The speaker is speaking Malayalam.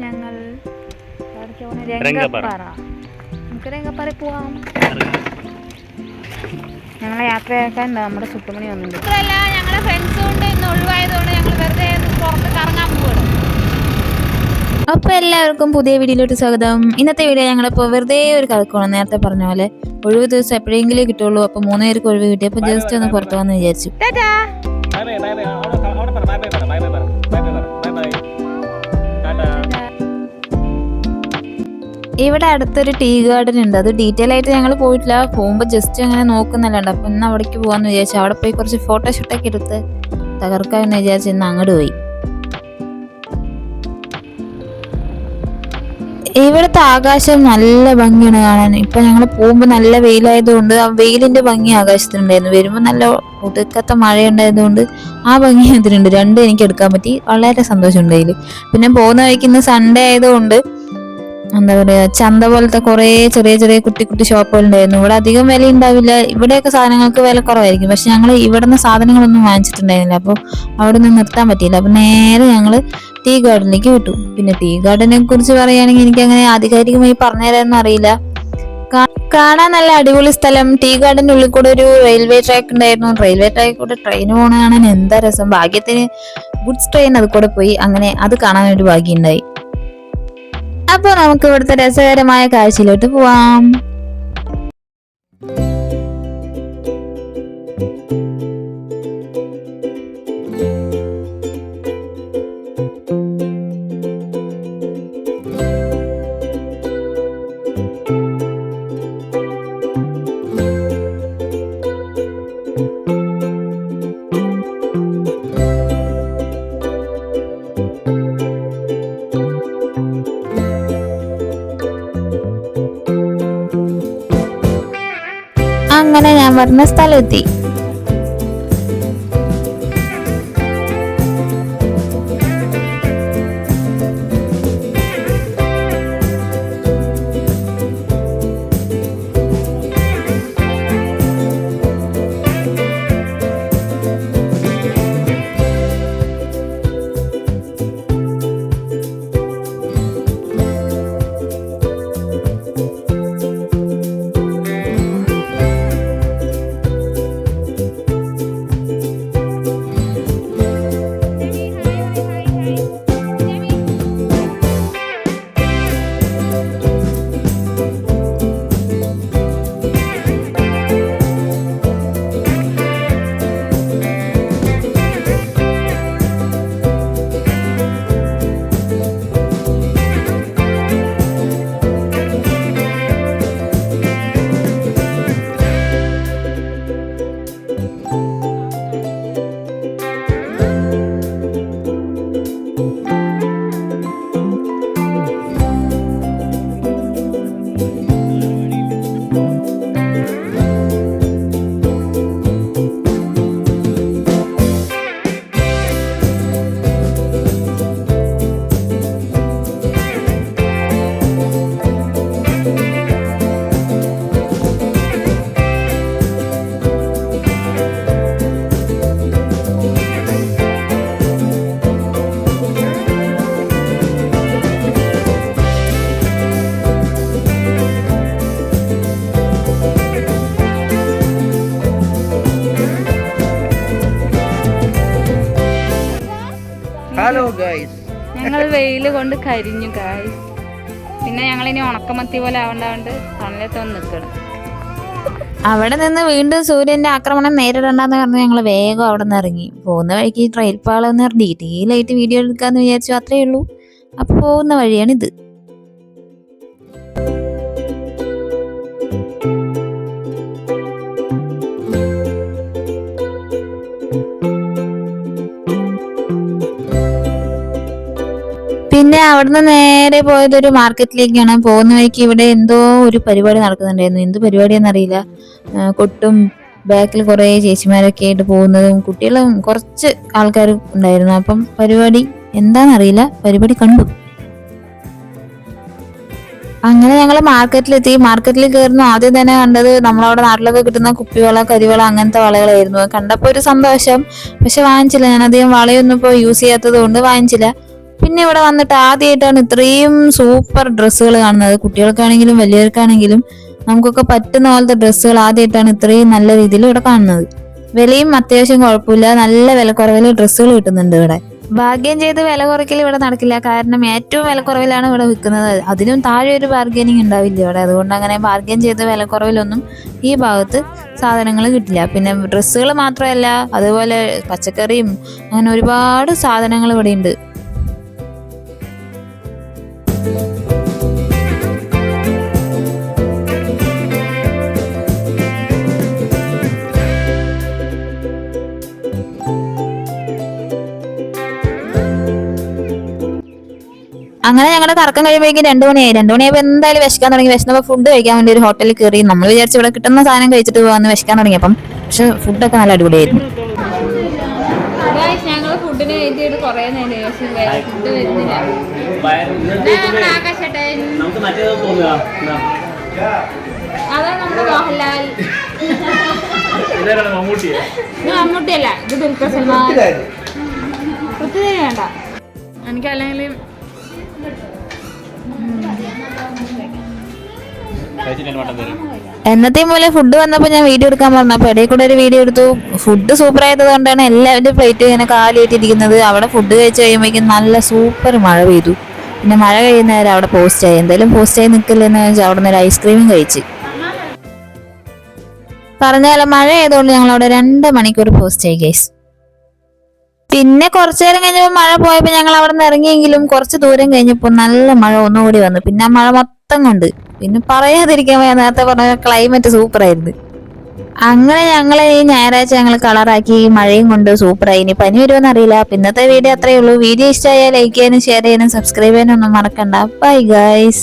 ഞങ്ങൾ രംഗപ്പാറ. നമുക്ക് രംഗപ്പാറ പോവാം. ഞങ്ങളെ യാത്രയാക്കാൻ നമ്മുടെ സുട്ടുമണി വന്നിട്ടുണ്ട്. മാത്രമല്ല ഞങ്ങളുടെ ഫ്രണ്ട്സും കൊണ്ട് ഇന്ന് ഒഴിവായതുകൊണ്ട് ഞങ്ങൾ വെറുതെ പുറത്ത് കറങ്ങാൻ പോകണം. അപ്പോൾ എല്ലാവർക്കും പുതിയ വീഡിയോയിലോട്ട് സ്വാഗതം. ഇന്നത്തെ വീഡിയോ ഞങ്ങളിപ്പോൾ വെറുതെ ഒരു കറക്കമാണ്. നേരത്തെ പറഞ്ഞ പോലെ ഒഴിവ് ദിവസം എപ്പോഴെങ്കിലും കിട്ടുള്ളൂ. അപ്പോൾ 3 പേർക്ക് ഒഴിവ് കിട്ടിയപ്പോൾ ജസ്റ്റ് ഒന്ന് പുറത്തു വന്ന് വിചാരിച്ചു. ഇവിടെ അടുത്തൊരു ടീ ഗാർഡൻ ഉണ്ട്. അത് ഡീറ്റെയിൽ ആയിട്ട് ഞങ്ങൾ പോയിട്ടില്ല, പോകുമ്പോൾ ജസ്റ്റ് അങ്ങനെ നോക്കുന്നല്ലാണ്ട്. അപ്പം ഇന്ന് അവിടേക്ക് പോകാമെന്ന് വിചാരിച്ചു. അവിടെ പോയി കുറച്ച് ഫോട്ടോഷൂട്ടൊക്കെ എടുത്ത് തകർക്കാമെന്ന് വിചാരിച്ച് ഇന്ന് അങ്ങോട്ട് പോയി. ഇവിടുത്തെ ആകാശം നല്ല ഭംഗിയാണ് കാണാൻ. ഇപ്പൊ ഞങ്ങൾ പോകുമ്പോൾ നല്ല വെയിലായതുകൊണ്ട് ആ വെയിലിന്റെ ഭംഗി ആകാശത്തിനുണ്ടായിരുന്നു. വരുമ്പോൾ നല്ല ഒടുക്കത്തെ മഴയുണ്ടായതുകൊണ്ട് ആ ഭംഗി അതിനുണ്ട്. രണ്ടും എനിക്ക് എടുക്കാൻ പറ്റി. വളരെ സന്തോഷം ഉണ്ടായില്ല. പിന്നെ പോകുന്ന വഴിക്ക് ഇന്ന് സൺഡേ ആയതുകൊണ്ട് എന്താ പറയുക, ചന്ത പോലത്തെ കുറേ ചെറിയ ചെറിയ കുട്ടി കുട്ടി ഷോപ്പുകൾ ഉണ്ടായിരുന്നു. ഇവിടെ അധികം വില ഉണ്ടാവില്ല. ഇവിടെയൊക്കെ സാധനങ്ങൾക്ക് വില കുറവായിരിക്കും. പക്ഷെ ഞങ്ങൾ ഇവിടുന്ന് സാധനങ്ങളൊന്നും വാങ്ങിച്ചിട്ടുണ്ടായിരുന്നില്ല. അപ്പോൾ അവിടെ നിന്ന് നിർത്താൻ പറ്റിയില്ല. അപ്പം നേരെ ഞങ്ങൾ ടീ ഗാർഡനിലേക്ക് വിട്ടു. പിന്നെ ടീ ഗാർഡനെ കുറിച്ച് പറയുകയാണെങ്കിൽ എനിക്ക് അങ്ങനെ ആധികാരികമായി പറഞ്ഞുതരാനൊന്നും അറിയില്ല. കാണാൻ നല്ല അടിപൊളി സ്ഥലം. ടീ ഗാർഡന്റെ ഉള്ളിൽ കൂടെ ഒരു റെയിൽവേ ട്രാക്ക് ഉണ്ടായിരുന്നു. റെയിൽവേ ട്രാക്കിൽ കൂടെ ട്രെയിൻ പോകണ കാണാൻ എന്താ രസം. ഭാഗ്യത്തിന് ഗുഡ്സ് ട്രെയിൻ അത് കൂടെ പോയി. അങ്ങനെ അത് കാണാൻ ഒരു ഭാഗ്യം ഉണ്ടായി. അപ്പോൾ നമുക്ക് ഇവിടുത്തെ രസകരമായ കാഴ്ചയിലോട്ട് പോവാം. അങ്ങനെ ഞാൻ പറഞ്ഞ സ്ഥലമെത്തി. ഹലോ ഗൈസ്, ഞങ്ങൾ വെയിൽ കൊണ്ട് കരിഞ്ഞു ഗൈസ്. പിന്നെ ഞങ്ങൾ ഇനി ഉണക്കമത്തി പോലെ ആവണ്ടാണ്ട് തണലത്ത് വന്ന് നിൽക്കണം. അവിടെ നിന്ന് വീണ്ടും സൂര്യന്റെ ആക്രമണം നേരിടണ്ടെന്ന് പറഞ്ഞ് ഞങ്ങൾ വേഗം അവിടെ നിന്ന് ഇറങ്ങി. പോകുന്ന വഴിക്ക് ട്രെയിൽ പാളെന്ന് ഡീറ്റെയിൽ ആയിട്ട് വീഡിയോ എടുക്കാന്ന് വിചാരിച്ചു. അത്രയേ ഉള്ളൂ. അപ്പൊ പോകുന്ന വഴിയാണിത്. പിന്നെ അവിടുന്ന് നേരെ പോയത് ഒരു മാർക്കറ്റിലേക്കാണ്. പോകുന്ന വഴിക്ക് ഇവിടെ എന്തോ ഒരു പരിപാടി നടക്കുന്നുണ്ടായിരുന്നു. എന്ത് പരിപാടിയാണെന്നറിയില്ല. കൊട്ടും ബാക്കിൽ കുറെ ചേച്ചിമാരൊക്കെ ആയിട്ട് പോകുന്നതും കുട്ടികളും കുറച്ച് ആൾക്കാരും ഉണ്ടായിരുന്നു. അപ്പം പരിപാടി എന്താണെന്നറിയില്ല, പരിപാടി കണ്ടു. അങ്ങനെ ഞങ്ങൾ മാർക്കറ്റിലെത്തി. മാർക്കറ്റിൽ കയറുന്നു. ആദ്യം തന്നെ കണ്ടത് നമ്മളവിടെ നാട്ടിലൊക്കെ കിട്ടുന്ന കുപ്പിവള, കരിവള, അങ്ങനത്തെ വളകളായിരുന്നു. കണ്ടപ്പോൾ ഒരു സന്തോഷം. പക്ഷെ വാങ്ങിച്ചില്ല. ഞാൻ അധികം വളയൊന്നും ഇപ്പോൾ യൂസ് ചെയ്യാത്തത് കൊണ്ട് വാങ്ങിച്ചില്ല. പിന്നെ ഇവിടെ വന്നിട്ട് ആദ്യമായിട്ടാണ് ഇത്രയും സൂപ്പർ ഡ്രസ്സുകൾ കാണുന്നത്. കുട്ടികൾക്കാണെങ്കിലും വലിയവർക്കാണെങ്കിലും നമുക്കൊക്കെ പറ്റുന്ന പോലത്തെ ഡ്രസ്സുകൾ ആദ്യമായിട്ടാണ് ഇത്രയും നല്ല രീതിയിൽ ഇവിടെ കാണുന്നത്. വിലയും അത്യാവശ്യം കുഴപ്പമില്ല, നല്ല വിലക്കുറവിൽ ഡ്രസ്സുകൾ കിട്ടുന്നുണ്ട് ഇവിടെ. ബാർഗെയിൻ ചെയ്ത് വില കുറയ്ക്കൽ ഇവിടെ നടക്കില്ല, കാരണം ഏറ്റവും വിലക്കുറവിലാണ് ഇവിടെ വിൽക്കുന്നത്. അതിനും താഴെ ഒരു ബാർഗൈനിങ് ഉണ്ടാവില്ല ഇവിടെ. അതുകൊണ്ട് അങ്ങനെ ബാർഗെയിൻ ചെയ്ത് വിലക്കുറവിലൊന്നും ഈ ഭാഗത്ത് സാധനങ്ങൾ കിട്ടില്ല. പിന്നെ ഡ്രസ്സുകൾ മാത്രമല്ല, അതുപോലെ പച്ചക്കറിയും അങ്ങനെ ഒരുപാട് സാധനങ്ങൾ ഇവിടെ ഉണ്ട്. അങ്ങനെ ഞങ്ങളുടെ കറക്കം കഴിയുമ്പോഴേക്കും 2 മണിയായി. 2 മണിയായപ്പോൾ എന്തായാലും വിശക്കാൻ തുടങ്ങി. വിശന്നപ്പോൾ ഫുഡ് കഴിക്കാൻ വേണ്ടി ഒരു ഹോട്ടലിൽ കയറി. നമ്മൾ വിചാരിച്ചു ഇവിടെ കിട്ടുന്ന സാധനം കഴിച്ചിട്ട് പോകാമെന്ന് വിശക്കാൻ തുടങ്ങിയപ്പം, പക്ഷെ ഫുഡൊക്കെ നല്ല അടിപൊളിയായിരുന്നു. ഞങ്ങൾ ഫുഡിന് വെയിറ്റ് ചെയ്ത് കുറേ നേരം, ഫുഡ് വരുന്നില്ല. അതാണ് നമ്മുടെ മോഹൻലാൽ. മമ്മൂട്ടിയല്ല, ഇത് ദുൽഖർ സൽമാൻ. ഒത്തിരി വേണ്ട എനിക്ക്, അല്ലെങ്കിൽ എന്നത്തെയും പോലെ ഫുഡ് വന്നപ്പോൾ ഞാൻ വീഡിയോ എടുക്കാൻ പറഞ്ഞു. അപ്പോൾ ഇടയിൽ കൂടെ ഒരു വീഡിയോ എടുത്തു. ഫുഡ് സൂപ്പർ ആയത് കൊണ്ടാണ് എല്ലാവരുടെ പ്ലേറ്റ് ഇങ്ങനെ കാലിയേറ്റിരിക്കുന്നത്. അവിടെ ഫുഡ് കഴിച്ച് കഴിയുമ്പോഴേക്കും നല്ല സൂപ്പർ മഴ പെയ്തു. പിന്നെ മഴ കഴിയുന്നവരെ അവിടെ പോസ്റ്റായി. എന്തായാലും പോസ്റ്റായി നിൽക്കില്ലെന്ന് വെച്ചാൽ അവിടെ നിന്ന് ഒരു ഐസ്ക്രീമും കഴിച്ച്. പറഞ്ഞാലും മഴ ആയതുകൊണ്ട് ഞങ്ങൾ അവിടെ 2 മണിക്കൂർ പോസ്റ്റായി ഗൈസ്. പിന്നെ കുറച്ചു നേരം കഴിഞ്ഞപ്പോൾ മഴ പോയപ്പോൾ ഞങ്ങൾ അവിടെ നിന്ന് ഇറങ്ങിയെങ്കിലും കുറച്ച് ദൂരം കഴിഞ്ഞപ്പോൾ നല്ല മഴ ഒന്നുകൂടി വന്നു. പിന്നെ ആ മഴ മൊത്തം കൊണ്ട്, പിന്നെ പറയാതിരിക്കാൻ നേരത്തെ പറഞ്ഞ ക്ലൈമറ്റ് സൂപ്പർ ആയിരുന്നു. അങ്ങനെ ഞങ്ങളെ ഈ ഞായറാഴ്ച ഞങ്ങൾ കളറാക്കി, മഴയും കൊണ്ട് സൂപ്പറായി. ഇനി പനി വരുമെന്ന് അറിയില്ല. പിന്നത്തെ വീഡിയോ അത്രയേ ഉള്ളൂ. വീഡിയോ ഇഷ്ടമായാൽ ലൈക്ക് ചെയ്യാനും ഷെയർ ചെയ്യാനും സബ്സ്ക്രൈബ് ചെയ്യാനും ഒന്നും മറക്കണ്ട. Bye guys.